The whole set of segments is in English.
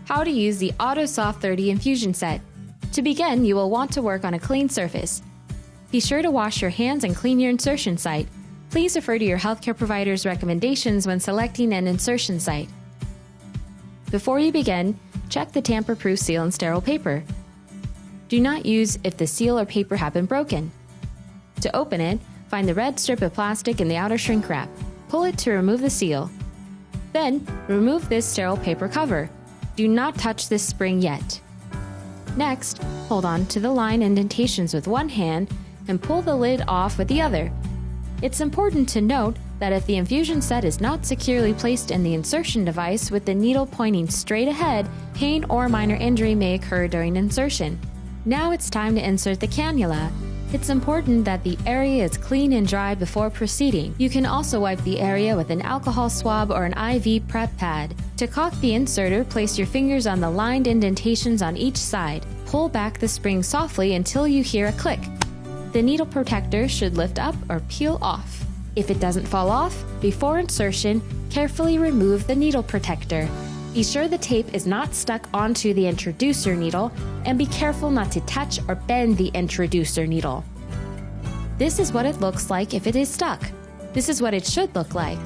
How to use the AutoSoft 30 Infusion Set. To begin, you will want to work on a clean surface. Be sure to wash your hands and clean your insertion site. Please refer to your healthcare provider's recommendations when selecting an insertion site. Before you begin, check the tamper-proof seal and sterile paper. Do not use if the seal or paper have been broken. To open it, find the red strip of plastic in the outer shrink wrap. Pull it to remove the seal. Then, remove this sterile paper cover. Do not touch this spring yet. Next, hold on to the line indentations with one hand and pull the lid off with the other. It's important to note that if the infusion set is not securely placed in the insertion device with the needle pointing straight ahead, pain or minor injury may occur during insertion. Now it's time to insert the cannula. It's important that the area is clean and dry before proceeding. You can also wipe the area with an alcohol swab or an IV prep pad. To caulk the inserter, place your fingers on the lined indentations on each side. Pull back the spring softly until you hear a click. The needle protector should lift up or peel off. If it doesn't fall off, before insertion, carefully remove the needle protector. Be sure the tape is not stuck onto the introducer needle, and be careful not to touch or bend the introducer needle. This is what it looks like if it is stuck. This is what it should look like.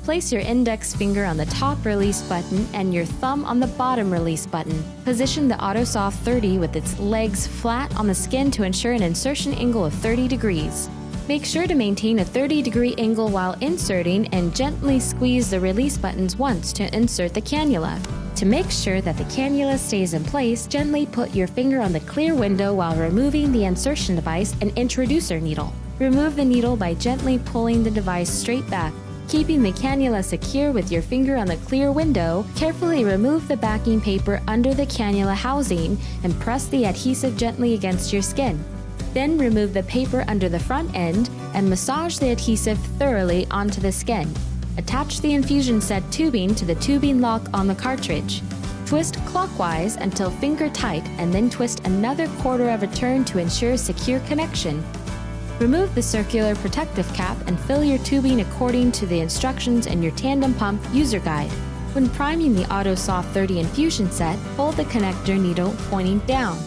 Place your index finger on the top release button and your thumb on the bottom release button. Position the AutoSoft 30 with its legs flat on the skin to ensure an insertion angle of 30 degrees. Make sure to maintain a 30-degree angle while inserting and gently squeeze the release buttons once to insert the cannula. To make sure that the cannula stays in place, gently put your finger on the clear window while removing the insertion device and introducer needle. Remove the needle by gently pulling the device straight back. Keeping the cannula secure with your finger on the clear window, carefully remove the backing paper under the cannula housing and press the adhesive gently against your skin. Then remove the paper under the front end and massage the adhesive thoroughly onto the skin. Attach the infusion set tubing to the tubing lock on the cartridge. Twist clockwise until finger tight and then twist another quarter of a turn to ensure secure connection. Remove the circular protective cap and fill your tubing according to the instructions in your tandem pump user guide. When priming the AutoSoft 30 infusion set, hold the connector needle pointing down.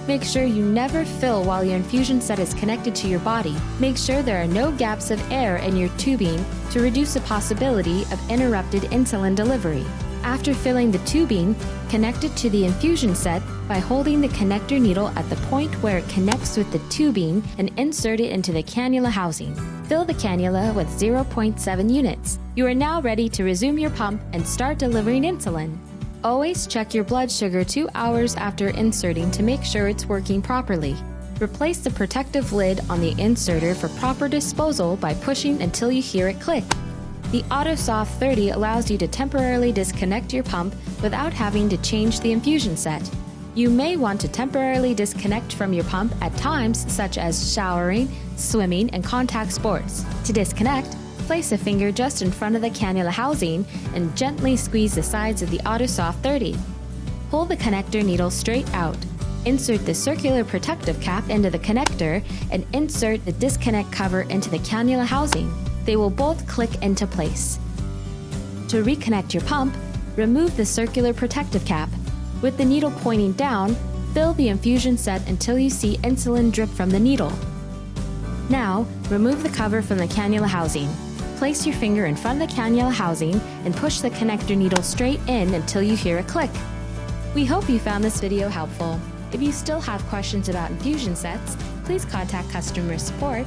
Make sure you never fill while your infusion set is connected to your body. Make sure there are no gaps of air in your tubing to reduce the possibility of interrupted insulin delivery. After filling the tubing, connect it to the infusion set by holding the connector needle at the point where it connects with the tubing and insert it into the cannula housing. Fill the cannula with 0.7 units. You are now ready to resume your pump and start delivering insulin. Always check your blood sugar 2 hours after inserting to make sure it's working properly. Replace the protective lid on the inserter for proper disposal by pushing until you hear it click. The AutoSoft 30 allows you to temporarily disconnect your pump without having to change the infusion set. You may want to temporarily disconnect from your pump at times such as showering, swimming, and contact sports. To disconnect, place a finger just in front of the cannula housing and gently squeeze the sides of the AutoSoft 30. Pull the connector needle straight out. Insert the circular protective cap into the connector and insert the disconnect cover into the cannula housing. They will both click into place. To reconnect your pump, remove the circular protective cap. With the needle pointing down, fill the infusion set until you see insulin drip from the needle. Now, remove the cover from the cannula housing. Place your finger in front of the cannula housing and push the connector needle straight in until you hear a click. We hope you found this video helpful. If you still have questions about infusion sets, please contact customer support